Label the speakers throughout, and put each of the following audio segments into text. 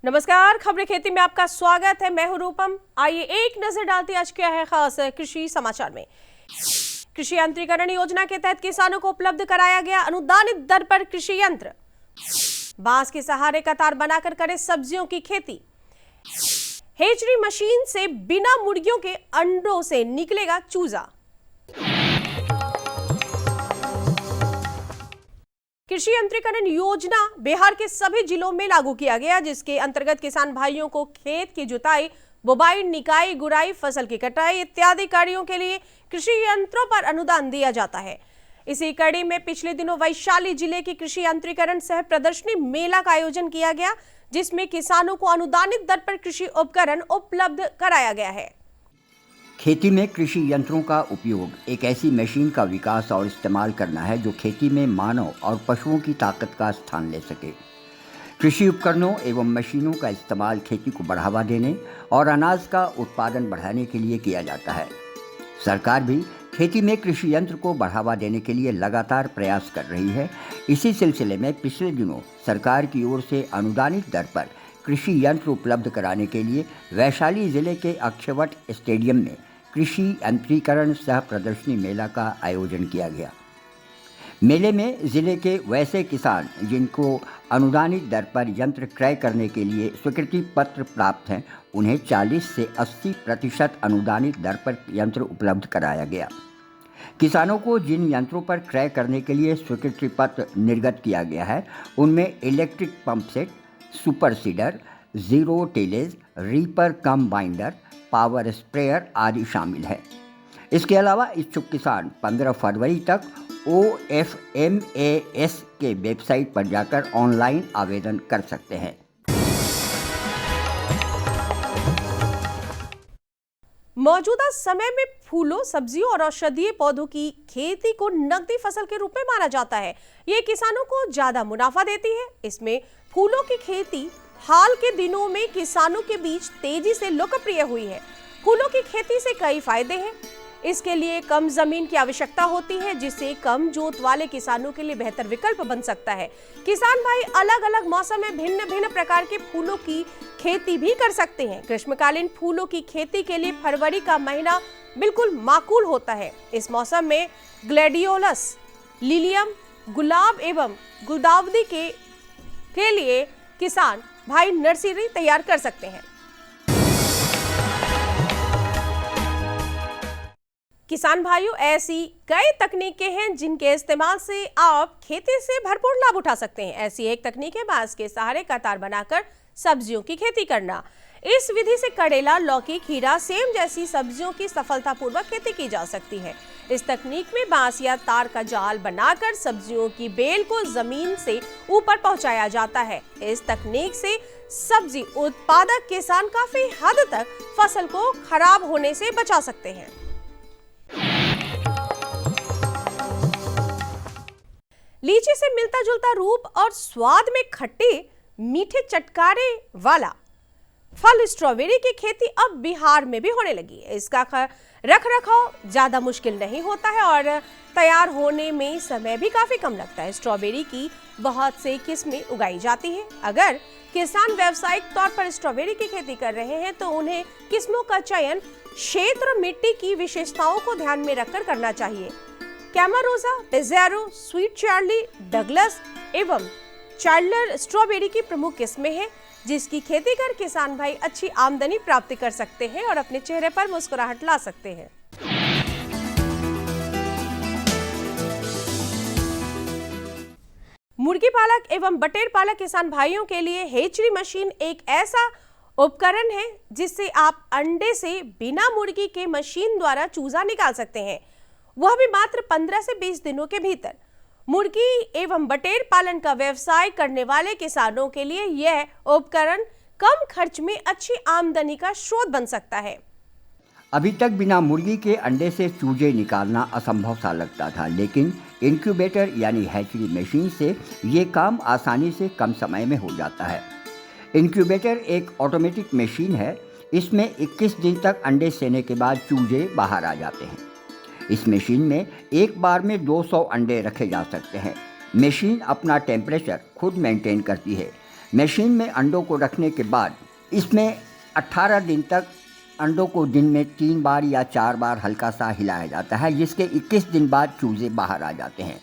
Speaker 1: नमस्कार, खबरें खेती में आपका स्वागत है। मैं हूं रूपम। आइए एक नजर डालते हैं आज क्या है खास कृषि समाचार में। कृषि यंत्रीकरण योजना के तहत किसानों को उपलब्ध कराया गया अनुदानित दर पर कृषि यंत्र। बांस के सहारे कतार बनाकर करे सब्जियों की खेती। हेचरी मशीन से बिना मुर्गियों के अंडों से निकलेगा चूजा। कृषि यंत्रीकरण योजना बिहार के सभी जिलों में लागू किया गया, जिसके अंतर्गत किसान भाइयों को खेत की जुताई, बुवाई, निकाई, गुड़ाई, फसल की कटाई इत्यादि कार्यों के लिए कृषि यंत्रों पर अनुदान दिया जाता है। इसी कड़ी में पिछले दिनों वैशाली जिले की कृषि यंत्रीकरण सह प्रदर्शनी मेला का आयोजन किया गया, जिसमें किसानों को अनुदानित दर पर कृषि उपकरण उपलब्ध कराया गया है।
Speaker 2: खेती में कृषि यंत्रों का उपयोग एक ऐसी मशीन का विकास और इस्तेमाल करना है जो खेती में मानव और पशुओं की ताकत का स्थान ले सके। कृषि उपकरणों एवं मशीनों का इस्तेमाल खेती को बढ़ावा देने और अनाज का उत्पादन बढ़ाने के लिए किया जाता है। सरकार भी खेती में कृषि यंत्र को बढ़ावा देने के लिए लगातार प्रयास कर रही है। इसी सिलसिले में पिछले दिनों सरकार की ओर से अनुदानित दर पर कृषि यंत्र उपलब्ध कराने के लिए वैशाली जिले के अक्षयवट स्टेडियम में कृषि यंत्रीकरण सह प्रदर्शनी मेला का आयोजन किया गया। मेले में जिले के वैसे किसान जिनको अनुदानित दर पर यंत्र क्रय करने के लिए स्वीकृति पत्र प्राप्त हैं, उन्हें 40 से 80% अनुदानित दर पर यंत्र उपलब्ध कराया गया। किसानों को जिन यंत्रों पर क्रय करने के लिए स्वीकृति पत्र निर्गत किया गया है, उनमें electric pump set, super seeder, zero tillage, reaper cum binder, power sprayer आदि शामिल है। इसके अलावा इच्छुक किसान 15 फरवरी तक OFMAS के वेबसाइट पर जाकर ऑनलाइन आवेदन कर सकते हैं।
Speaker 1: मौजूदा समय में फूलों, सब्जियों और औषधीय पौधों की खेती को नकदी फसल के रूप में माना जाता है। ये किसानों को ज्यादा मुनाफा देती है। इसमें फूलों की खेती हाल के दिनों में किसानों के बीच तेजी से लोकप्रिय हुई है। फूलों की खेती से कई फायदे हैं। इसके लिए कम जमीन की आवश्यकता होती है, जिससे कम जोत वाले किसानों के लिए बेहतर विकल्प बन सकता है। किसान भाई अलग अलग मौसम में भिन्न भिन्न प्रकार के फूलों की खेती भी कर सकते हैं। ग्रीष्मकालीन फूलों की खेती के लिए फरवरी का महीना बिल्कुल माकूल होता है। इस मौसम में ग्लैडियोलस, लिलियम, गुलाब एवं गुलदाउदी के लिए किसान भाई नर्सरी तैयार कर सकते हैं। किसान भाइयों, ऐसी कई तकनीकें हैं जिनके इस्तेमाल से आप खेती से भरपूर लाभ उठा सकते हैं। ऐसी एक तकनीक है बांस के सहारे कतार बनाकर सब्जियों की खेती करना। इस विधि से करेला, लौकी, खीरा, सेम जैसी सब्जियों की सफलतापूर्वक खेती की जा सकती है। इस तकनीक में बांस या तार का जाल बनाकर सब्जियों की बेल को जमीन से ऊपर पहुंचाया जाता है। इस तकनीक से सब्जी उत्पादक किसान काफी हद तक फसल को खराब होने से बचा सकते हैं। लीची से मिलता जुलता रूप और स्वाद में खट्टे मीठे चटकारे वाला फल स्ट्रॉबेरी की खेती अब बिहार में भी होने लगी है। इसका रख रखाव ज्यादा मुश्किल नहीं होता है और तैयार होने में समय भी काफी कम लगता है। स्ट्रॉबेरी की बहुत से किस्में उगाई जाती है। अगर किसान व्यावसायिक तौर पर स्ट्रॉबेरी की खेती कर रहे हैं तो उन्हें किस्मों का चयन क्षेत्र, मिट्टी की विशेषताओं को ध्यान में रखकर करना चाहिए। कैमारोजा, पिज़ारो, स्वीट चार्ली, डगलस एवं चार्लर स्ट्रॉबेरी की प्रमुख किस्में हैं, जिसकी खेती कर किसान भाई अच्छी आमदनी प्राप्त कर सकते हैं और अपने चेहरे पर मुस्कुराहट ला सकते हैं। मुर्गी पालक एवं बटेर पालक किसान भाइयों के लिए हेचरी मशीन एक ऐसा उपकरण है जिससे आप अंडे से बिना मुर्गी के मशीन द्वारा चूजा निकाल सकते हैं, वह भी मात्र 15 से 20 दिनों के भीतर। मुर्गी एवं बटेर पालन का व्यवसाय करने वाले किसानों के लिए यह उपकरण कम खर्च में अच्छी आमदनी का स्रोत बन सकता है।
Speaker 2: अभी तक बिना मुर्गी के अंडे से चूजे निकालना असंभव सा लगता था, लेकिन इंक्यूबेटर यानी हैचरी मशीन से ये काम आसानी से कम समय में हो जाता है। इंक्यूबेटर एक ऑटोमेटिक मशीन है। इसमें 21 दिन तक अंडे सेने के बाद चूजे बाहर आ जाते हैं। इस मशीन में एक बार में 200 अंडे रखे जा सकते हैं। मशीन अपना टेम्परेचर खुद मेंटेन करती है। मशीन में अंडों को रखने के बाद इसमें 18 दिन तक अंडों को दिन में 3 बार या 4 बार हल्का सा हिलाया जाता है, जिसके 21 दिन बाद चूजे बाहर आ जाते हैं।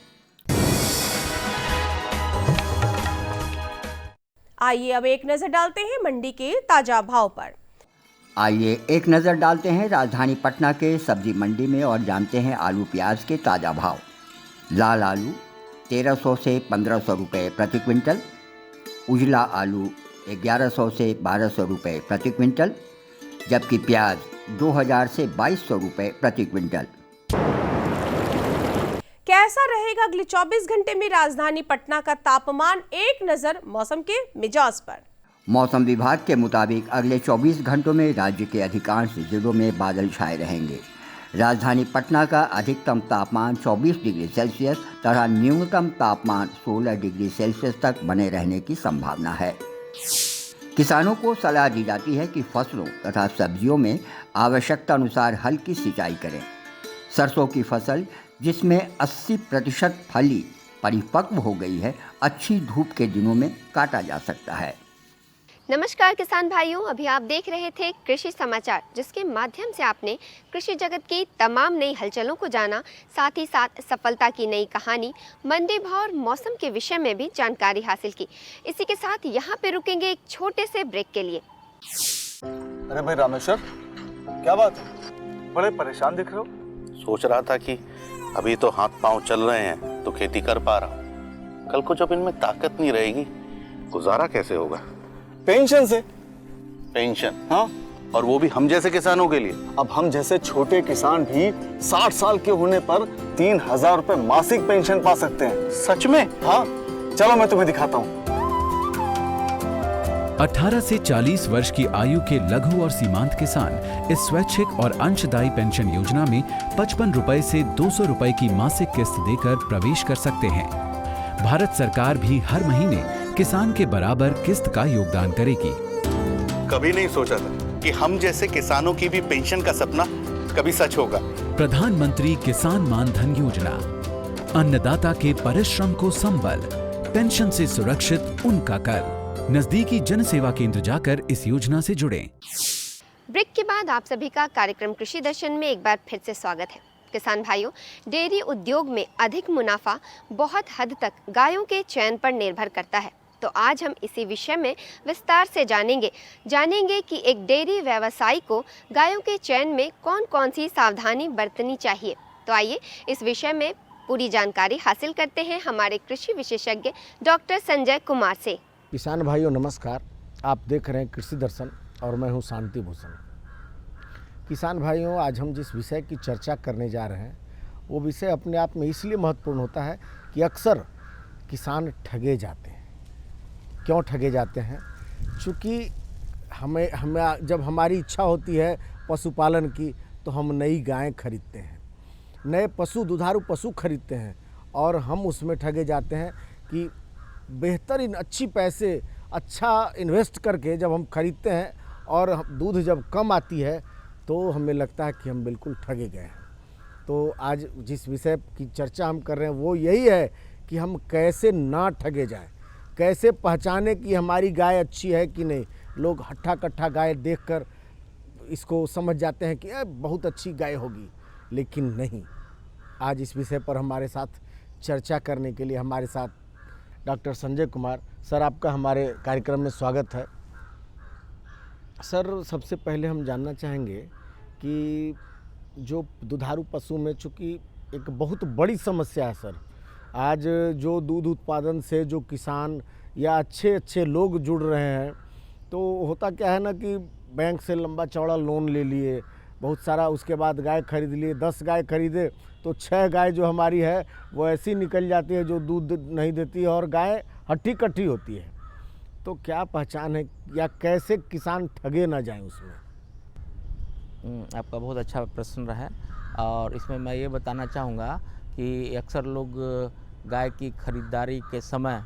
Speaker 1: आइए अब एक नजर डालते हैं मंडी के ताजा भाव पर।
Speaker 2: आइए एक नज़र डालते हैं राजधानी पटना के सब्जी मंडी में और जानते हैं आलू प्याज के ताज़ा भाव। लाल आलू 1300 से 1500 रुपये प्रति क्विंटल, उजला आलू 1100 से 1200 रुपये प्रति क्विंटल, जबकि प्याज 2000 से 2200 रुपये प्रति क्विंटल।
Speaker 1: कैसा रहेगा अगले 24 घंटे में राजधानी पटना का तापमान, एक नजर मौसम के मिजाज पर।
Speaker 2: मौसम विभाग के मुताबिक अगले 24 घंटों में राज्य के अधिकांश जिलों में बादल छाए रहेंगे। राजधानी पटना का अधिकतम तापमान 24 डिग्री सेल्सियस तथा न्यूनतम तापमान 16 डिग्री सेल्सियस तक बने रहने की संभावना है। किसानों को सलाह दी जाती है कि फसलों तथा सब्जियों में आवश्यकता अनुसार हल्की सिंचाई करें। सरसों की फसल जिसमें 80% फली परिपक्व हो गई है, अच्छी धूप के दिनों में काटा जा सकता है।
Speaker 3: नमस्कार किसान भाइयों, अभी आप देख रहे थे कृषि समाचार, जिसके माध्यम से आपने कृषि जगत की तमाम नई हलचलों को जाना, साथ ही साथ सफलता की नई कहानी, मंडी भाव और मौसम के विषय में भी जानकारी हासिल की। इसी के साथ यहाँ पे रुकेंगे एक छोटे से ब्रेक के लिए।
Speaker 4: अरे भाई रामेश्वर, क्या बात है, बड़े परेशान दिख रहे हो?
Speaker 5: सोच रहा था कि अभी तो हाथ पांव चल रहे हैं तो खेती कर पा रहा हूँ, कल को जब इनमें ताकत नहीं रहेगी गुजारा कैसे होगा?
Speaker 4: पेंशन से।
Speaker 5: पेंशन?
Speaker 4: हाँ,
Speaker 5: और वो भी हम जैसे किसानों के लिए।
Speaker 4: अब हम जैसे छोटे किसान भी 60 साल के होने पर 3000 रुपए मासिक पेंशन पा सकते हैं।
Speaker 5: सच में?
Speaker 4: हाँ, चलो मैं तुम्हें दिखाता हूँ।
Speaker 6: 18 से 40 वर्ष की आयु के लघु और सीमांत किसान इस स्वैच्छिक और अंशदायी पेंशन योजना में 55 रुपए से 200 रुपए की मासिक किस्त देकर प्रवेश कर सकते हैं। भारत सरकार भी हर महीने किसान के बराबर किस्त का योगदान करेगी।
Speaker 5: कभी नहीं सोचा था कि हम जैसे किसानों की भी पेंशन का सपना कभी सच होगा।
Speaker 6: प्रधानमंत्री किसान मान धन योजना, अन्नदाता के परिश्रम को संबल, पेंशन से सुरक्षित उनका कर। नजदीकी जन सेवा केंद्र जाकर इस योजना से जुड़ें।
Speaker 3: ब्रेक के बाद आप सभी का कार्यक्रम कृषि दर्शन में एक बार फिर से स्वागत है। किसान भाइयों, डेयरी उद्योग में अधिक मुनाफा बहुत हद तक गायों के चयन पर निर्भर करता है। तो आज हम इसी विषय में विस्तार से जानेंगे कि एक डेयरी व्यवसायी को गायों के चयन में कौन कौन सी सावधानी बरतनी चाहिए। तो आइए इस विषय में पूरी जानकारी हासिल करते हैं हमारे कृषि विशेषज्ञ डॉक्टर संजय कुमार से।
Speaker 7: किसान भाइयों नमस्कार, आप देख रहे हैं कृषि दर्शन और मैं हूं शांति भूषण। किसान भाइयों, आज हम जिस विषय की चर्चा करने जा रहे हैं वो विषय अपने आप में इसलिए महत्वपूर्ण होता है कि अक्सर किसान ठगे जाते हैं। क्यों ठगे जाते हैं? चूँकि हमें जब हमारी इच्छा होती है पशुपालन की तो हम नई गायें खरीदते हैं, नए दुधारू पशु खरीदते हैं और हम उसमें ठगे जाते हैं कि बेहतरीन अच्छी पैसे अच्छा इन्वेस्ट करके जब हम खरीदते हैं और दूध जब कम आती है तो हमें लगता है कि हम बिल्कुल ठगे गए हैं। तो आज जिस विषय की चर्चा हम कर रहे हैं वो यही है कि हम कैसे ना ठगे जाएं, कैसे पहचाने कि हमारी गाय अच्छी है कि नहीं। लोग हट्ठा कट्ठा गाय देखकर इसको समझ जाते हैं कि बहुत अच्छी गाय होगी, लेकिन नहीं। आज इस विषय पर हमारे साथ चर्चा करने के लिए हमारे साथ डॉक्टर संजय कुमार सर, आपका हमारे कार्यक्रम में स्वागत है। सर, सबसे पहले हम जानना चाहेंगे कि जो दुधारू पशु में चूँकि एक बहुत बड़ी समस्या है सर, आज जो दूध उत्पादन से जो किसान या अच्छे लोग जुड़ रहे हैं, तो होता क्या है ना कि बैंक से लंबा चौड़ा लोन ले लिए, बहुत सारा, उसके बाद गाय खरीद लिए, 10 गाय खरीदे तो 6 गाय जो हमारी है वो ऐसी निकल जाती है जो दूध नहीं देती है और गाय हट्टी कट्ठी होती है। तो क्या पहचान है या कैसे किसान ठगे ना जाएं उसमें?
Speaker 8: आपका बहुत अच्छा प्रश्न रहा है और इसमें मैं ये बताना चाहूँगा कि अक्सर लोग गाय की खरीदारी के समय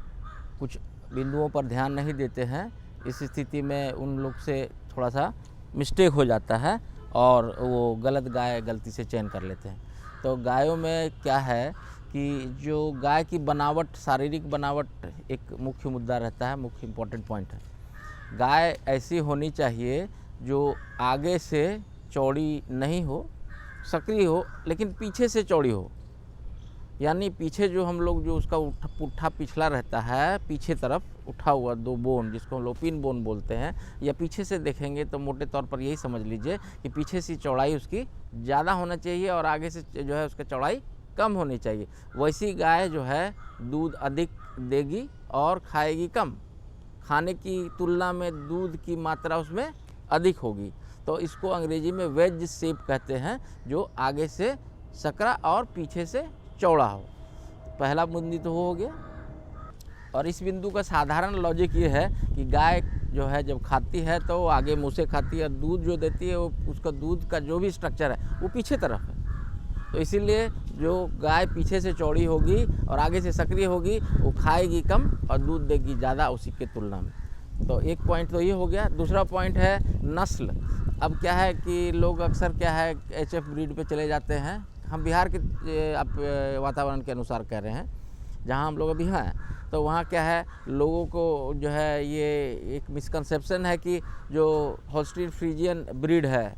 Speaker 8: कुछ बिंदुओं पर ध्यान नहीं देते हैं। इस स्थिति में उन लोग से थोड़ा सा मिस्टेक हो जाता है और वो गलत गाय गलती से चयन कर लेते हैं। तो गायों में क्या है कि जो गाय की बनावट, शारीरिक बनावट एक मुख्य मुद्दा रहता है, मुख्य इम्पोर्टेंट पॉइंट है। गाय ऐसी होनी चाहिए जो आगे से चौड़ी नहीं हो, सक्रिय हो, लेकिन पीछे से चौड़ी हो। यानी पीछे जो हम लोग जो उसका पुट्ठा पिछला रहता है, पीछे तरफ उठा हुआ 2 बोन जिसको हम लोपिन बोन बोलते हैं, या पीछे से देखेंगे तो मोटे तौर पर यही समझ लीजिए कि पीछे से चौड़ाई उसकी ज़्यादा होना चाहिए और आगे से जो है उसका चौड़ाई कम होनी चाहिए। वैसी गाय जो है दूध अधिक देगी और खाएगी कम। खाने की तुलना में दूध की मात्रा उसमें अधिक होगी, तो इसको अंग्रेजी में वेज शेप कहते हैं, जो आगे से सकरा और पीछे से चौड़ा हो। पहला बिंदु तो हो गया। और इस बिंदु का साधारण लॉजिक ये है कि गाय जो है जब खाती है तो वो आगे मुँह से खाती है, दूध जो देती है वो उसका दूध का जो भी स्ट्रक्चर है वो पीछे तरफ है। तो इसीलिए जो गाय पीछे से चौड़ी होगी और आगे से सक्रिय होगी वो खाएगी कम और दूध देगी ज़्यादा उसी के तुलना में। तो एक पॉइंट तो ये हो गया। दूसरा पॉइंट है नस्ल। अब क्या है कि लोग अक्सर क्या है HF ब्रीड पे चले जाते हैं। हम बिहार के आप वातावरण के अनुसार कह रहे हैं, जहाँ हम लोग अभी हैं, तो वहाँ क्या है लोगों को जो है ये एक मिसकंसेप्शन है कि जो होल्स्टीन फ्रीजियन ब्रीड है,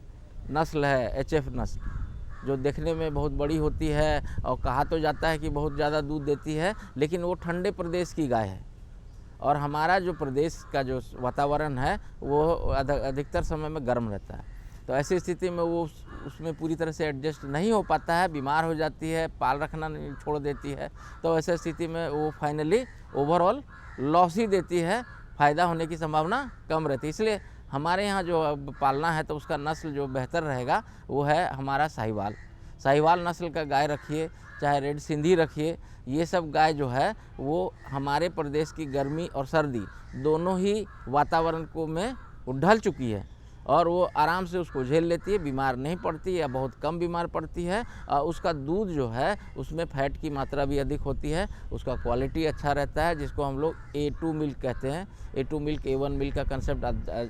Speaker 8: नस्ल है HF नस्ल, जो देखने में बहुत बड़ी होती है और कहा तो जाता है कि बहुत ज़्यादा दूध देती है, लेकिन वो ठंडे प्रदेश की गाय है। और हमारा जो प्रदेश का जो वातावरण है वो अधिकतर समय में गर्म रहता है, तो ऐसी स्थिति में वो उसमें पूरी तरह से एडजस्ट नहीं हो पाता है, बीमार हो जाती है, पाल रखना छोड़ देती है। तो ऐसी स्थिति में वो फाइनली ओवरऑल लॉस ही देती है, फ़ायदा होने की संभावना कम रहती है। इसलिए हमारे यहाँ जो पालना है तो उसका नस्ल जो बेहतर रहेगा वो है हमारा साहिवाल। साहिवाल नस्ल का गाय रखिए, चाहे रेड सिंधी रखिए, ये सब गाय जो है वो हमारे प्रदेश की गर्मी और सर्दी दोनों ही वातावरण को में ढल चुकी है और वो आराम से उसको झेल लेती है, बीमार नहीं पड़ती या बहुत कम बीमार पड़ती है। और उसका दूध जो है उसमें फैट की मात्रा भी अधिक होती है, उसका क्वालिटी अच्छा रहता है, जिसको हम लोग A2 मिल्क कहते हैं। A2 मिल्क, A1 मिल्क का कंसेप्ट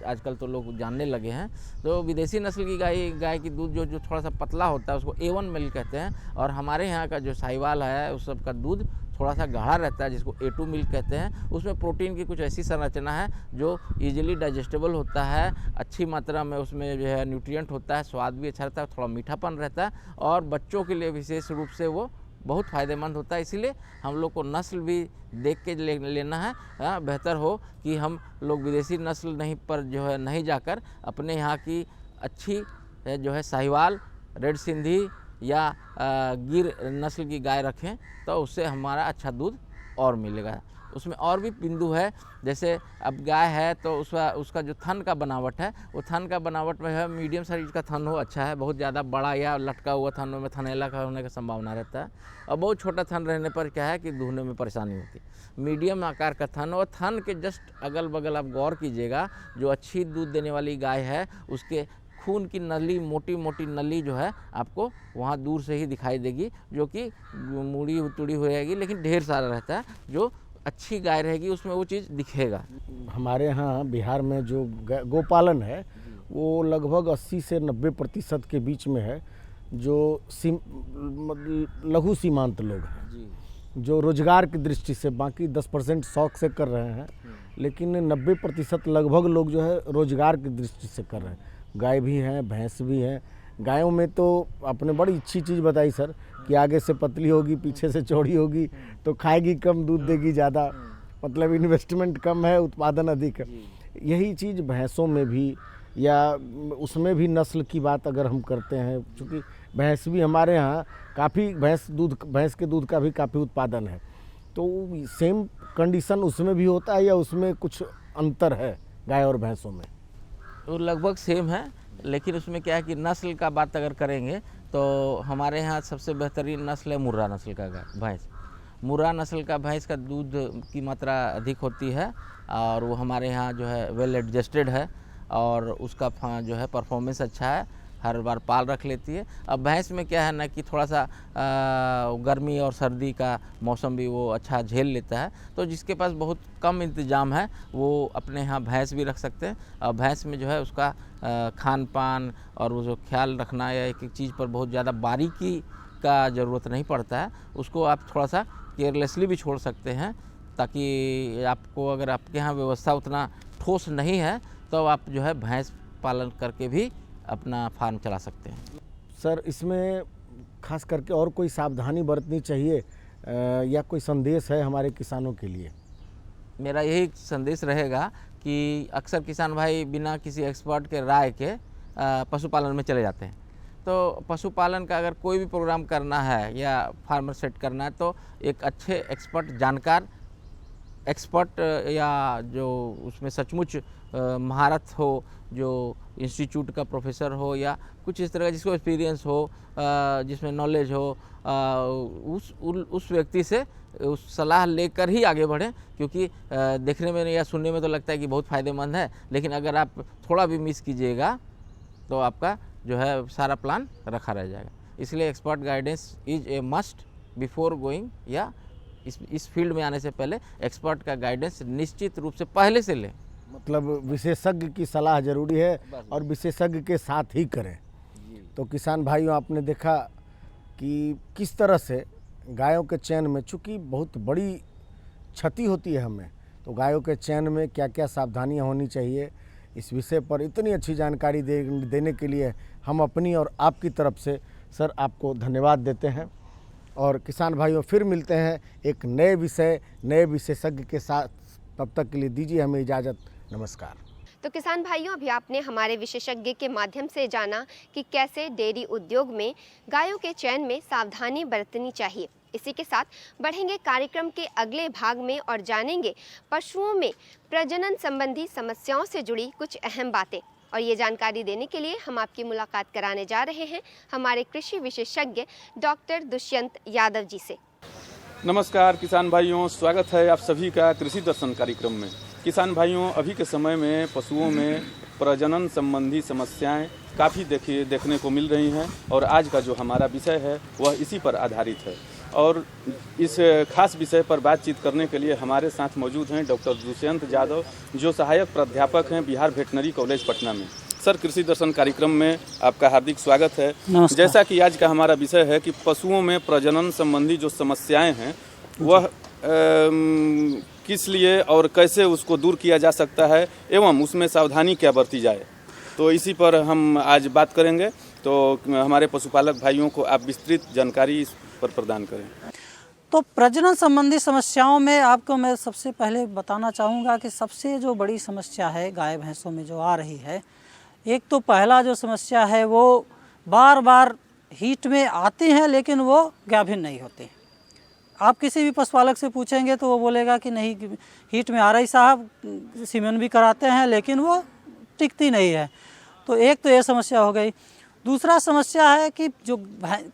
Speaker 8: आजकल तो लोग जानने लगे हैं। तो विदेशी नस्ल की गाय की दूध जो थोड़ा सा पतला होता है उसको A1 मिल्क कहते हैं, और हमारे यहाँ का जो साहिवाल है उस सब का दूध थोड़ा सा गाढ़ा रहता है जिसको A2 मिल्क कहते हैं। उसमें प्रोटीन की कुछ ऐसी संरचना है जो इजीली डाइजेस्टेबल होता है, अच्छी मात्रा में उसमें जो है न्यूट्रिएंट होता है, स्वाद भी अच्छा रहता है, थोड़ा मीठापन रहता है और बच्चों के लिए विशेष रूप से वो बहुत फ़ायदेमंद होता है। इसीलिए हम लोग को नस्ल भी देख के लेना है। बेहतर हो कि हम लोग विदेशी नस्ल नहीं पर जो है नहीं जाकर अपने यहाँ की अच्छी जो है साहिवाल, रेड सिंधी या गिर नस्ल की गाय रखें, तो उससे हमारा अच्छा दूध और मिलेगा। उसमें और भी बिंदु है, जैसे अब गाय है तो उसका जो थन का बनावट है वो थन का बनावट में है मीडियम साइज का थन हो अच्छा है, बहुत ज़्यादा बड़ा या लटका हुआ थन में थनैला का होने का संभावना रहता है। और बहुत छोटा थन रहने पर क्या है कि दूहने में परेशानी होती है। मीडियम आकार का थन और थन के जस्ट अगल बगल आप गौर कीजिएगा, जो अच्छी दूध देने वाली गाय है उसके खून की नली, मोटी मोटी नली जो है आपको वहाँ दूर से ही दिखाई देगी, जो कि मुड़ी उतड़ी हो जाएगी, लेकिन ढेर सारा रहता है। जो अच्छी गाय रहेगी उसमें वो चीज़ दिखेगा।
Speaker 7: हमारे यहाँ बिहार में जो गोपालन है वो लगभग 80 से 90% के बीच में है, जो लघु सीमांत लोग हैं, जो रोजगार की दृष्टि से, बाकी 10% शौक से कर रहे हैं, लेकिन 90% लगभग लोग जो है रोजगार की दृष्टि से कर रहे हैं। गाय भी हैं, भैंस भी हैं। गायों में तो आपने बड़ी अच्छी चीज़ बताई सर कि आगे से पतली होगी, पीछे से चौड़ी होगी, तो खाएगी कम, दूध देगी ज़्यादा, मतलब इन्वेस्टमेंट कम है, उत्पादन अधिक है। यही चीज़ भैंसों में भी, या उसमें भी नस्ल की बात अगर हम करते हैं, चूँकि भैंस भी हमारे यहाँ काफ़ी भैंस के दूध का भी काफ़ी उत्पादन है, तो सेम कंडीशन उसमें भी होता है या उसमें कुछ अंतर है गाय और भैंसों में?
Speaker 8: तो लगभग सेम है, लेकिन उसमें क्या है कि नस्ल का बात अगर करेंगे तो हमारे यहाँ सबसे बेहतरीन नस्ल है मुर्रा नस्ल का भैंस। मुर्रा नस्ल का भैंस का दूध की मात्रा अधिक होती है और वो हमारे यहाँ जो है वेल एडजस्टेड है और उसका जो है परफॉर्मेंस अच्छा है, हर बार पाल रख लेती है। अब भैंस में क्या है ना कि थोड़ा सा गर्मी और सर्दी का मौसम भी वो अच्छा झेल लेता है, तो जिसके पास बहुत कम इंतज़ाम है वो अपने यहाँ भैंस भी रख सकते हैं। और भैंस में जो है उसका खान पान और वो जो ख्याल रखना या एक एक चीज़ पर बहुत ज़्यादा बारीकी का ज़रूरत नहीं पड़ता है, उसको आप थोड़ा सा केयरलेसली भी छोड़ सकते हैं, ताकि आपको अगर आपके यहाँ व्यवस्था उतना ठोस नहीं है तो आप जो है भैंस पालन करके भी अपना फार्म चला सकते हैं।
Speaker 7: सर, इसमें खास करके और कोई सावधानी बरतनी चाहिए या कोई संदेश है हमारे किसानों के लिए?
Speaker 8: मेरा यही संदेश रहेगा कि अक्सर किसान भाई बिना किसी एक्सपर्ट के राय के पशुपालन में चले जाते हैं। तो पशुपालन का अगर कोई भी प्रोग्राम करना है या फार्मर सेट करना है तो एक अच्छे एक्सपर्ट जानकार एक्सपर्ट या जो उसमें सचमुच महारत हो, जो इंस्टीट्यूट का प्रोफेसर हो या कुछ इस तरह का जिसको एक्सपीरियंस हो, जिसमें नॉलेज हो, उस व्यक्ति से उस सलाह लेकर ही आगे बढ़ें। क्योंकि देखने में या सुनने में तो लगता है कि बहुत फ़ायदेमंद है, लेकिन अगर आप थोड़ा भी मिस कीजिएगा तो आपका जो है सारा प्लान रखा रह जाएगा। इसलिए expert guidance is a must before going, या इस फील्ड में आने से पहले एक्सपर्ट का गाइडेंस निश्चित रूप से पहले से लें।
Speaker 7: मतलब विशेषज्ञ की सलाह जरूरी है और विशेषज्ञ के साथ ही करें। तो किसान भाइयों, आपने देखा कि किस तरह से गायों के चयन में, चूँकि बहुत बड़ी क्षति होती है हमें, तो गायों के चयन में क्या क्या सावधानियां होनी चाहिए, इस विषय पर इतनी अच्छी जानकारी देने के लिए हम अपनी और आपकी तरफ से सर आपको धन्यवाद देते हैं। और किसान भाइयों, फिर मिलते हैं एक नए विषय नए विशेषज्ञ के साथ। तब तक के लिए दीजिए हमें इजाज़त। नमस्कार।
Speaker 3: तो किसान भाइयों, अभी आपने हमारे विशेषज्ञ के माध्यम से जाना कि कैसे डेयरी उद्योग में गायों के चयन में सावधानी बरतनी चाहिए। इसी के साथ बढ़ेंगे कार्यक्रम के अगले भाग में और जानेंगे पशुओं में प्रजनन संबंधी समस्याओं से जुड़ी कुछ अहम बातें। और ये जानकारी देने के लिए हम आपकी मुलाकात कराने जा रहे हैं हमारे कृषि विशेषज्ञ डॉक्टर दुष्यंत यादव जी से।
Speaker 9: नमस्कार किसान भाइयों, स्वागत है आप सभी का कृषि दर्शन कार्यक्रम में। किसान भाइयों, अभी के समय में पशुओं में प्रजनन संबंधी समस्याएं काफ़ी देखने को मिल रही हैं और आज का जो हमारा विषय है वह इसी पर आधारित है। और इस खास विषय पर बातचीत करने के लिए हमारे साथ मौजूद हैं डॉक्टर दुष्यंत यादव, जो सहायक प्राध्यापक हैं बिहार वेटनरी कॉलेज पटना में। सर, कृषि दर्शन कार्यक्रम में आपका हार्दिक स्वागत है। जैसा कि आज का हमारा विषय है कि पशुओं में प्रजनन संबंधी जो समस्याएं हैं वह किस लिए और कैसे उसको दूर किया जा सकता है एवं उसमें सावधानी क्या बरती जाए, तो इसी पर हम आज बात करेंगे। तो हमारे पशुपालक भाइयों को आप विस्तृत जानकारी इस पर प्रदान करें।
Speaker 10: तो प्रजनन संबंधी समस्याओं में आपको मैं सबसे पहले बताना चाहूँगा कि सबसे जो बड़ी समस्या है गाय भैंसों में जो आ रही है, एक तो पहला जो समस्या है वो बार बार हीट में आती हैं लेकिन वो गाभिन नहीं होती। आप किसी भी पशुपालक से पूछेंगे तो वो बोलेगा कि नहीं, हीट में आ रही साहब, सीमेन भी कराते हैं लेकिन वो टिकती नहीं है। तो एक तो ये समस्या हो गई। दूसरा समस्या है कि जो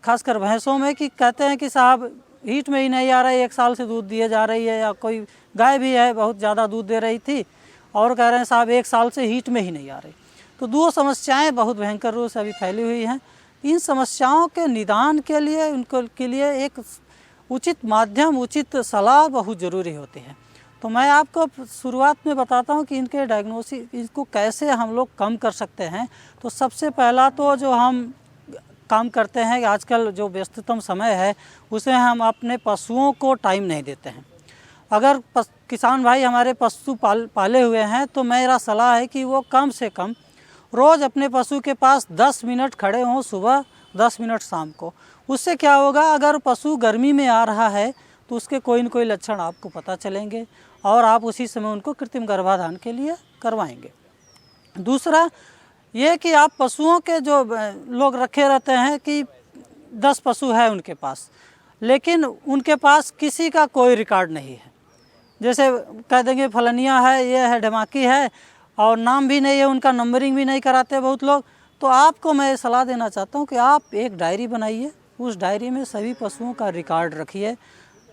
Speaker 10: खासकर भैंसों में कि कहते हैं कि साहब हीट में ही नहीं आ रही, 1 साल से दूध दिए जा रही है, या कोई गाय भी है बहुत ज़्यादा दूध दे रही थी और कह रहे हैं साहब 1 साल से हीट में ही नहीं आ रही। तो 2 समस्याएं बहुत भयंकर रूप से अभी फैली हुई हैं। इन समस्याओं के निदान के लिए उनको के लिए एक उचित माध्यम, उचित सलाह बहुत ज़रूरी होती है। तो मैं आपको शुरुआत में बताता हूं कि इनके डायग्नोसिस, इसको कैसे हम लोग कम कर सकते हैं। तो सबसे पहला तो जो हम काम करते हैं कि आजकल जो व्यस्ततम समय है उसमें हम अपने पशुओं को टाइम नहीं देते हैं। अगर किसान भाई हमारे पशु पाले हुए हैं तो मेरा सलाह है कि वो कम से कम रोज़ अपने पशु के पास 10 मिनट खड़े हों, सुबह 10 मिनट शाम को। उससे क्या होगा, अगर पशु गर्मी में आ रहा है तो उसके कोई न कोई लक्षण आपको पता चलेंगे और आप उसी समय उनको कृत्रिम गर्भाधान के लिए करवाएंगे। दूसरा ये कि आप पशुओं के जो लोग रखे रहते हैं कि 10 पशु है उनके पास, लेकिन उनके पास किसी का कोई रिकॉर्ड नहीं है। जैसे कह देंगे फलनिया है, ये है, ढमाकी है, और नाम भी नहीं है उनका, नंबरिंग भी नहीं कराते बहुत लोग। तो आपको मैं सलाह देना चाहता हूँ कि आप एक डायरी बनाइए, उस डायरी में सभी पशुओं का रिकॉर्ड रखिए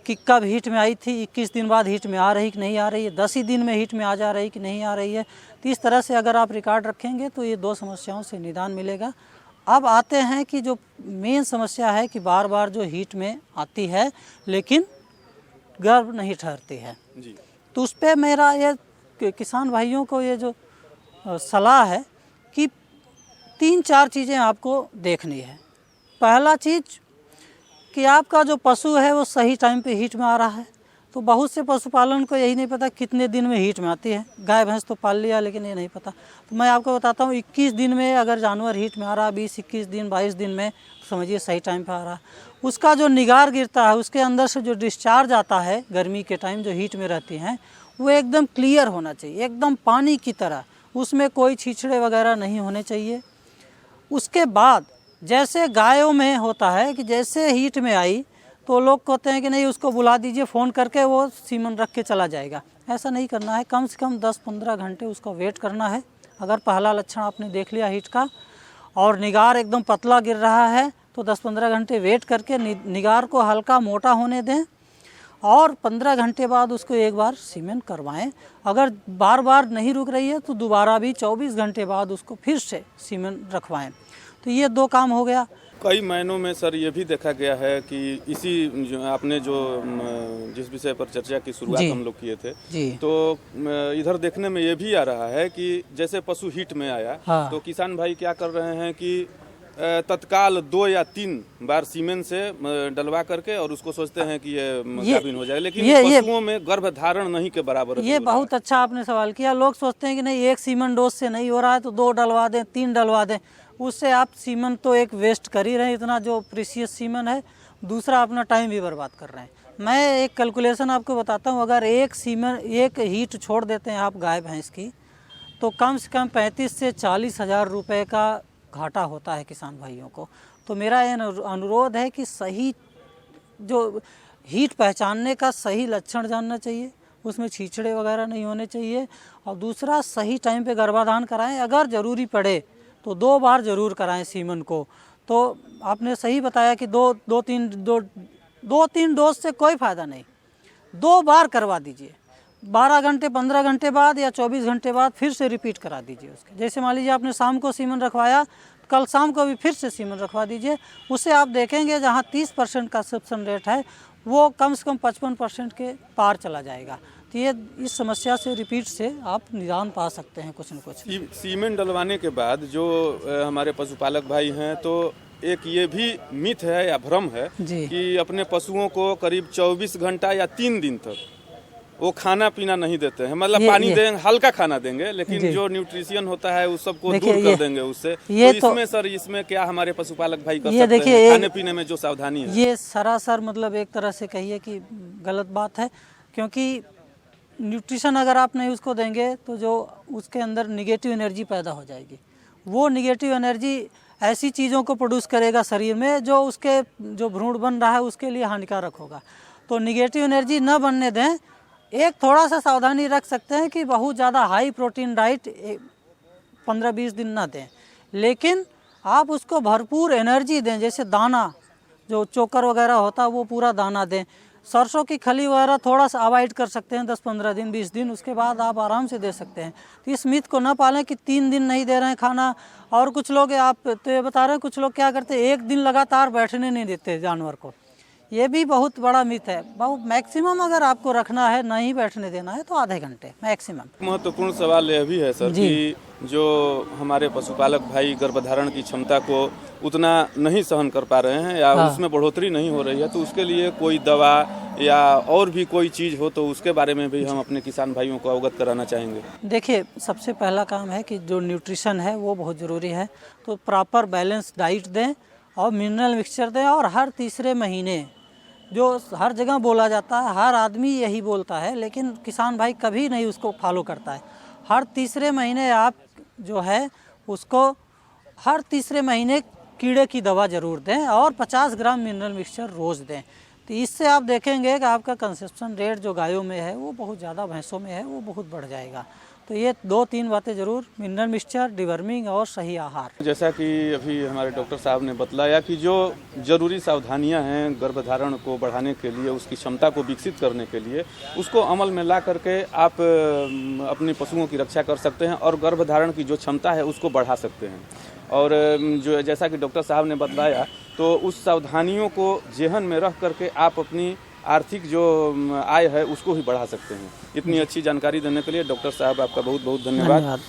Speaker 10: कि कब हीट में आई थी, 21 दिन बाद हीट में आ रही कि नहीं आ रही है, 10 ही दिन में हीट में आ जा रही कि नहीं आ रही है। तो इस तरह से अगर आप रिकॉर्ड रखेंगे तो ये 2 समस्याओं से निदान मिलेगा। अब आते हैं कि जो मेन समस्या है कि बार बार जो हीट में आती है लेकिन गर्भ नहीं ठहरती है जी। तो उस पर मेरा ये किसान भाइयों को ये जो सलाह है कि 3-4 चीज़ें आपको देखनी है। पहला चीज़ कि आपका जो पशु है वो सही टाइम पे हीट में आ रहा है। तो बहुत से पशुपालन को यही नहीं पता कितने दिन में हीट में आती है। गाय भैंस तो पाल लिया लेकिन ये नहीं पता। तो मैं आपको बताता हूँ 21 दिन में अगर जानवर हीट में आ रहा है, 20-21 दिन 22 दिन में, तो समझिए सही टाइम पे आ रहा है। उसका जो निगार गिरता है, उसके अंदर से जो डिस्चार्ज आता है गर्मी के टाइम जो हीट में रहती हैं, वो एकदम क्लियर होना चाहिए, एकदम पानी की तरह, उसमें कोई छीछड़े वगैरह नहीं होने चाहिए। उसके बाद जैसे गायों में होता है कि जैसे हीट में आई तो लोग कहते हैं कि नहीं उसको बुला दीजिए फ़ोन करके, वो सीमन रख के चला जाएगा। ऐसा नहीं करना है, कम से कम 10-15 घंटे उसका वेट करना है। अगर पहला लक्षण आपने देख लिया हीट का और निगार एकदम पतला गिर रहा है तो 10-15 घंटे वेट करके निगार को हल्का मोटा होने दें और 15 घंटे बाद उसको एक बार सीमेंट करवाएं। अगर बार बार नहीं रुक रही है तो दोबारा भी 24 घंटे बाद उसको फिर से सीमेंट रखवाएं। तो ये 2 काम हो गया।
Speaker 9: कई महीनों में सर ये भी देखा गया है कि इसी आपने जो जिस विषय पर चर्चा की शुरुआत हम लोग किए थे तो इधर देखने में ये भी आ रहा है कि जैसे पशु हीट में आया तो किसान भाई क्या कर रहे हैं कि तत्काल 2 या 3 बार सीमेंट से डलवा करके और उसको सोचते हैं कि ये गाभिन हो जाए, लेकिन पशुओं में गर्भधारण नहीं के बराबर।
Speaker 10: ये बहुत अच्छा आपने सवाल किया। लोग सोचते हैं कि नहीं एक सीमेंट डोज से नहीं हो रहा है तो 2 डलवा दें, 3 डलवा दें। उससे आप सीमन तो एक वेस्ट कर ही रहे हैं, इतना जो प्रीशियस सीमन है, दूसरा अपना टाइम भी बर्बाद कर रहे हैं। मैं एक कैलकुलेशन आपको बताता हूँ। अगर एक हीट छोड़ देते हैं आप गाय भैंस की तो कम से कम 35 से 40 हज़ार रुपये का घाटा होता है किसान भाइयों को। तो मेरा ये अनुरोध है कि सही जो हीट पहचानने का सही लक्षण जानना चाहिए, उसमें छीछड़े वगैरह नहीं होने चाहिए, और दूसरा सही टाइम पे गर्भाधान कराएं। अगर ज़रूरी पड़े तो 2 बार ज़रूर कराएं सीमन को। तो आपने सही बताया कि 2-3 डोज से कोई फ़ायदा नहीं, 2 बार करवा दीजिए। 12 घंटे 15 घंटे बाद या 24 घंटे बाद फिर से रिपीट करा दीजिए उसके। जैसे मान लीजिए आपने शाम को सीमन रखवाया, कल शाम को भी फिर से सीमन रखवा दीजिए। उससे आप देखेंगे जहाँ 30% का सब्सन रेट है वो कम से कम 55% के पार चला जाएगा। तो ये इस समस्या से रिपीट से आप निदान पा सकते हैं कुछ न कुछ।
Speaker 9: सीमेंट डलवाने के बाद जो हमारे पशुपालक भाई हैं तो एक ये भी मिथ है या भ्रम है कि अपने पशुओं को करीब 24 घंटा या 3 दिन तक वो खाना पीना नहीं देते हैं। मतलब पानी देंगे, हल्का खाना देंगे, लेकिन जो न्यूट्रिशन होता है उस सबको दूर कर देंगे उससे। तो इसमें सर इसमें क्या हमारे पशुपालक भाई कर सकते हैं खाने पीने में जो सावधानी है?
Speaker 10: ये सरासर मतलब एक तरह से कहिए कि गलत बात है, क्योंकि न्यूट्रिशन अगर आप नहीं उसको देंगे तो जो उसके अंदर निगेटिव एनर्जी पैदा हो जाएगी। वो निगेटिव एनर्जी ऐसी चीज़ों को प्रोड्यूस करेगा शरीर में जो उसके जो भ्रूण बन रहा है उसके लिए हानिकारक होगा। तो निगेटिव एनर्जी न बनने दें। एक थोड़ा सा सावधानी रख सकते हैं कि बहुत ज़्यादा हाई प्रोटीन डाइट 15-20 दिन ना दें, लेकिन आप उसको भरपूर एनर्जी दें। जैसे दाना जो चोकर वगैरह होता है वो पूरा दाना दें। सरसों की खली वगैरह थोड़ा सा अवॉइड कर सकते हैं 10-15 दिन 20 दिन, उसके बाद आप आराम से दे सकते हैं। तो इस मिथ को ना पालें कि 3 दिन नहीं दे रहे हैं खाना। और कुछ लोग आप तो ये बता रहे हैं, कुछ लोग क्या करते हैं 1 दिन लगातार बैठने नहीं देते जानवर को। ये भी बहुत बड़ा मिथ है। बहुत मैक्सिमम अगर आपको रखना है, नहीं बैठने देना है तो आधे घंटे मैक्सिमम।
Speaker 9: महत्वपूर्ण सवाल यह भी है सर कि जो हमारे पशुपालक भाई गर्भधारण की क्षमता को उतना नहीं सहन कर पा रहे हैं या उसमें बढ़ोतरी नहीं हो रही है, तो उसके लिए कोई दवा या और भी कोई चीज़ हो तो उसके बारे में भी हम अपने किसान भाइयों को अवगत कराना चाहेंगे।
Speaker 10: देखिए, सबसे पहला काम है कि जो न्यूट्रिशन है वो बहुत ज़रूरी है। तो प्रॉपर बैलेंस डाइट दें और मिनरल मिक्सचर दें। और हर तीसरे महीने, जो हर जगह बोला जाता है, हर आदमी यही बोलता है, लेकिन किसान भाई कभी नहीं उसको फॉलो करता है। हर तीसरे महीने आप जो है उसको हर तीसरे महीने कीड़े की दवा ज़रूर दें और 50 ग्राम मिनरल मिक्सचर रोज़ दें। तो इससे आप देखेंगे कि आपका कंसेप्शन रेट जो गायों में है वो बहुत ज़्यादा, भैंसों में है वो बहुत बढ़ जाएगा। तो ये 2-3 बातें ज़रूर, मिनरल मिक्सचर, डिवर्मिंग और सही आहार।
Speaker 9: जैसा कि अभी हमारे डॉक्टर साहब ने बतलाया कि जो ज़रूरी सावधानियां हैं गर्भधारण को बढ़ाने के लिए, उसकी क्षमता को विकसित करने के लिए, उसको अमल में ला करके आप अपने पशुओं की रक्षा कर सकते हैं और गर्भधारण की जो क्षमता है उसको बढ़ा सकते हैं। और जो जैसा कि डॉक्टर साहब ने बतलाया तो उस सावधानियों को जेहन में रख करके आप अपनी आर्थिक जो आय है उसको ही बढ़ा सकते हैं। इतनी अच्छी जानकारी देने के लिए डॉक्टर साहब आपका बहुत बहुत धन्यवाद।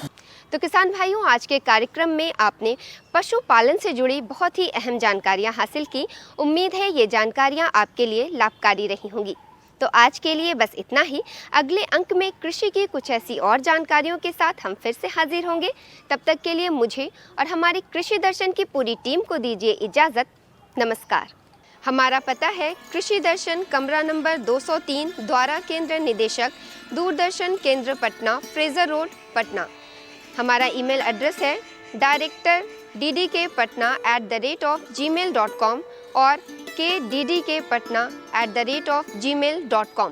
Speaker 3: तो किसान भाइयों, आज के कार्यक्रम में आपने पशुपालन से जुड़ी बहुत ही अहम जानकारियां हासिल की। उम्मीद है ये जानकारियां आपके लिए लाभकारी रही होंगी। तो आज के लिए बस इतना ही। अगले अंक में कृषि की कुछ ऐसी और जानकारियों के साथ हम फिर से हाजिर होंगे। तब तक के लिए मुझे और हमारी कृषि दर्शन की पूरी टीम को दीजिए इजाज़त। नमस्कार। हमारा पता है कृषि दर्शन, कमरा नंबर 203, द्वारा केंद्र निदेशक, दूरदर्शन केंद्र पटना, फ्रेजर रोड, पटना। हमारा ईमेल एड्रेस है director@ddkpatna@gmail.com और kddkpatna@gmail.com।